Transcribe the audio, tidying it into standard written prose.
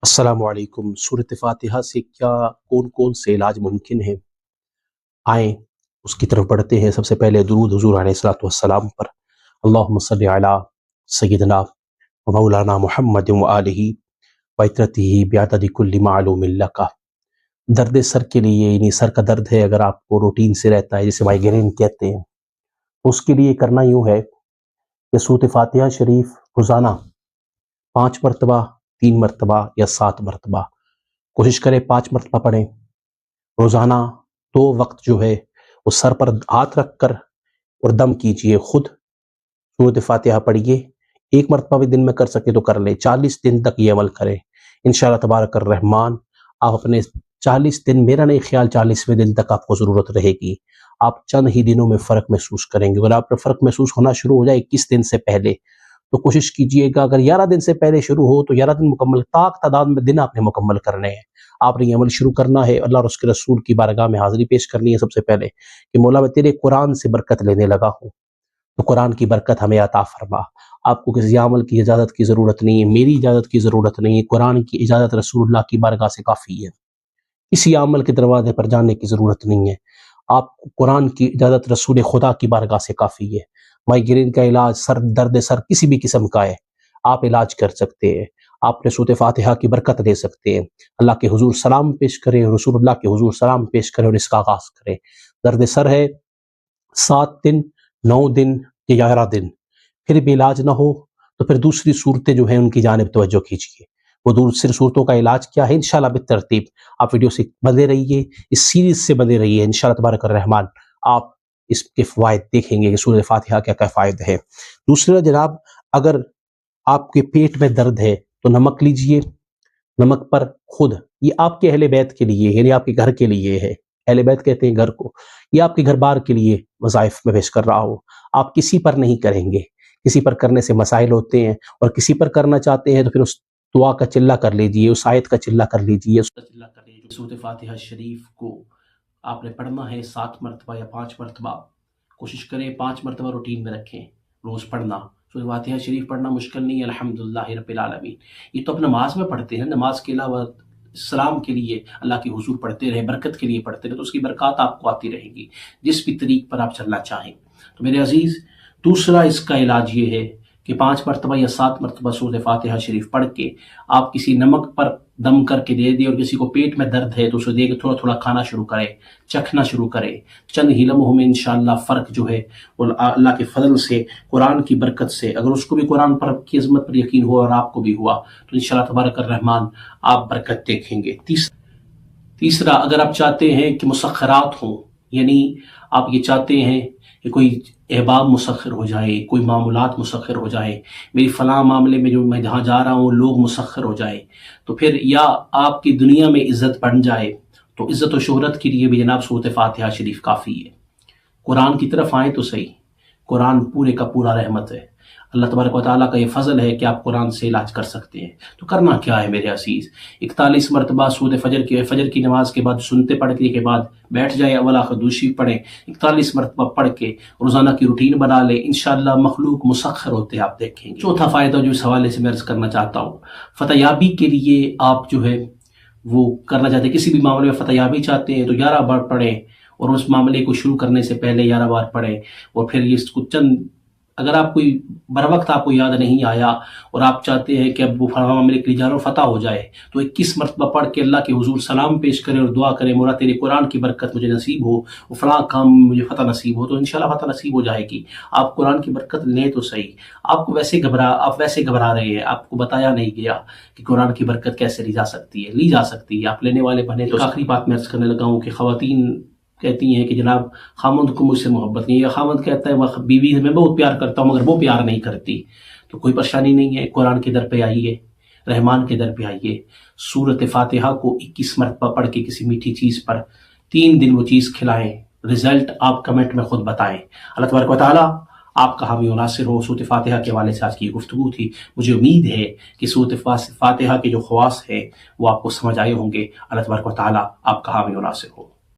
السلام علیکم۔ سورۃ فاتحہ سے کیا کون کون سے علاج ممکن ہیں؟ آئیں اس کی طرف بڑھتے ہیں۔ سب سے پہلے درود حضور علیہ الصلوۃ والسلام پر، اللہم صلی علی سیدنا و مولانا محمد و آلہ و عترتہ بعدد کل معلوم لک۔ درد سر کے لیے، یعنی سر کا درد ہے اگر آپ کو روٹین سے رہتا ہے، جسے مائیگرین کہتے ہیں، تو اس کے لیے کرنا یوں ہے کہ سورۃ فاتحہ شریف روزانہ 5 مرتبہ، 3 مرتبہ یا 7 مرتبہ، کوشش کریں 5 مرتبہ پڑھیں روزانہ۔ 2 وقت جو ہے وہ سر پر ہاتھ رکھ کر اور دم کیجئے، خود سورۃ فاتحہ پڑھیے۔ 1 مرتبہ بھی دن میں کر سکے تو کر لیں، 40 دن تک یہ عمل کریں انشاءاللہ تبارک الرحمن۔ آپ اپنے 40 دن، میرا نہیں خیال 40ویں دن تک آپ کو ضرورت رہے گی، آپ چند ہی دنوں میں فرق محسوس کریں گے۔ اگر آپ کو فرق محسوس ہونا شروع ہو جائے 21 دن سے پہلے تو کوشش کیجئے گا، اگر 11 دن سے پہلے شروع ہو تو 11 دن مکمل، طاق تعداد میں دن آپ نے مکمل کرنے ہیں۔ آپ نے یہ عمل شروع کرنا ہے، اللہ اور اس کے رسول کی بارگاہ میں حاضری پیش کرنی ہے سب سے پہلے کہ مولا میں تیرے قرآن سے برکت لینے لگا ہوں، تو قرآن کی برکت ہمیں عطا فرما۔ آپ کو کسی عمل کی اجازت کی ضرورت نہیں ہے، میری اجازت کی ضرورت نہیں ہے، قرآن کی اجازت رسول اللہ کی بارگاہ سے کافی ہے۔ کسی عمل کے دروازے پر جانے کی ضرورت نہیں ہے، آپ کو قرآن کی اجازت رسول خدا کی بارگاہ سے کافی ہے۔ مائیگرین کا علاج، سر درد سر کسی بھی قسم کا ہے، آپ علاج کر سکتے ہیں، آپ نے سورۃ فاتحہ کی برکت لے سکتے ہیں۔ اللہ کے حضور سلام پیش کریں، رسول اللہ کے حضور سلام پیش کریں اور اس کا آغاز کریں۔ درد سر ہے 7 دن، 9 دن یا 11 دن، پھر بھی علاج نہ ہو تو پھر دوسری صورتیں جو ہیں ان کی جانب توجہ کیجیے۔ وہ دوسری صورتوں کا علاج کیا ہے انشاءاللہ بالترتیب آپ ویڈیو سے بندے رہیے، اس سیریز سے بندے رہیے انشاءاللہ تبارک الرحمن، آپ اس کے فوائد دیکھیں گے کہ سورۃ فاتحہ کیا کیا فائد ہے۔ دوسرا جناب، اگر آپ کے پیٹ میں درد ہے تو نمک لیجئے، نمک پر خود، یہ آپ کے اہل بیت کے لیے، یعنی آپ کے گھر کے لیے ہے، اہل بیت کہتے ہیں گھر کو، یہ آپ کے گھر بار کے لیے وظائف میں پیش کر رہا ہوں۔ آپ کسی پر نہیں کریں گے، کسی پر کرنے سے مسائل ہوتے ہیں، اور کسی پر کرنا چاہتے ہیں تو پھر اس دعا کا چلہ کر لیجئے، اس آیت کا چلہ کر لیجئے۔ سورۃ فاتحہ شریف کو آپ نے پڑھنا ہے 7 مرتبہ یا 5 مرتبہ، کوشش کریں 5 مرتبہ روٹین میں رکھیں روز پڑھنا۔ سورۃ فاتحہ شریف پڑھنا مشکل نہیں ہے، الحمدللہ رب العالمین۔ یہ تو اپ نماز میں پڑھتے ہیں، نماز کے علاوہ سلام کے لیے اللہ کے حضور پڑھتے رہے، برکت کے لیے پڑھتے رہے، تو اس کی برکات آپ کو آتی رہیں گی جس بھی طریق پر آپ چلنا چاہیں۔ تو میرے عزیز، دوسرا اس کا علاج یہ ہے کہ 5 مرتبہ یا 7 مرتبہ سورۃ فاتحہ شریف پڑھ کے آپ کسی نمک پر دم کر کے دے دیں، اور کسی کو پیٹ میں درد ہے تو اسے دے کے تھوڑا تھوڑا کھانا شروع کرے، چکھنا شروع کرے۔ چند ہی لمحوں میں انشاءاللہ فرق جو ہے وہ اللہ کے فضل سے، قرآن کی برکت سے، اگر اس کو بھی قرآن پر کی عظمت پر یقین ہوا اور آپ کو بھی ہوا تو انشاءاللہ تبارک الرحمن آپ برکت دیکھیں گے۔ تیسرا، اگر آپ چاہتے ہیں کہ مسخرات ہوں، یعنی آپ یہ چاہتے ہیں کہ کوئی احباب مسخر ہو جائے، کوئی معاملات مسخر ہو جائے، میری فلاں معاملے میں جو میں جہاں جا رہا ہوں لوگ مسخر ہو جائے، تو پھر یا آپ کی دنیا میں عزت بڑھ جائے، تو عزت و شہرت کے لیے بھی جناب سورۃ فاتحہ شریف کافی ہے۔ قرآن کی طرف آئیں تو صحیح، قرآن پورے کا پورا رحمت ہے، اللہ تبارک و تعالیٰ کا یہ فضل ہے کہ آپ قرآن سے علاج کر سکتے ہیں۔ تو کرنا کیا ہے میرے عزیز، 41 مرتبہ سورۃ فجر کی نماز کے بعد سنتے پڑھنے کے بعد بیٹھ جائیں، اول آخر دوسری پڑھیں، 41 مرتبہ پڑھ کے روزانہ کی روٹین بنا لیں، انشاءاللہ مخلوق مسخر ہوتے آپ دیکھیں گے۔ چوتھا فائدہ جو اس حوالے سے میں عرض کرنا چاہتا ہوں، فتح یابی کے لیے آپ جو ہے وہ کرنا چاہتے ہیں، کسی بھی معاملے میں فتح یابی چاہتے ہیں تو 11 بار پڑھیں، اور اس معاملے کو شروع کرنے سے پہلے 11 بار پڑھیں، اور پھر یہ اس کو چند، اگر آپ کوئی بر وقت آپ کو یاد نہیں آیا اور آپ چاہتے ہیں کہ اب وہ فلاں معاملے کے لیے جا رہا ہوں فتح ہو جائے، تو 21 مرتبہ پڑھ کے اللہ کے حضور سلام پیش کریں اور دعا کریں، مولا تیرے قرآن کی برکت مجھے نصیب ہو، وہ فلاں کام مجھے فتح نصیب ہو، تو انشاءاللہ فتح نصیب ہو جائے گی۔ آپ قرآن کی برکت لیں تو صحیح، آپ ویسے گھبرا رہے ہیں، آپ کو بتایا نہیں گیا کہ قرآن کی برکت کیسے لی جا سکتی ہے، آپ لینے والے بنے۔ تو آخری بات میں عرض کرنے لگا ہوں کہ خواتین کہتی ہیں کہ جناب خامند کو مجھ سے محبت نہیں ہے، خامند کہتا ہے وہ بیوی میں بہت پیار کرتا ہوں مگر وہ پیار نہیں کرتی، تو کوئی پریشانی نہیں ہے، قرآن کے در پہ آئیے، رحمان کے در پہ آئیے، سورۃ فاتحہ کو 21 مرتبہ پڑھ کے کسی میٹھی چیز پر 3 دن وہ چیز کھلائیں، رزلٹ آپ کمنٹ میں خود بتائیں۔ اللہ تبارک و تعالیٰ آپ کا حامی و ناصر ہو۔ سورۃ فاتحہ کے حوالے سے آج کی گفتگو تھی، مجھے امید ہے کہ سورۃ فاتحہ کے جو خواص ہیں وہ آپ کو سمجھ آئے ہوں گے۔ اللہ تبارک و تعالیٰ آپ کا حامی و ناصر ہو۔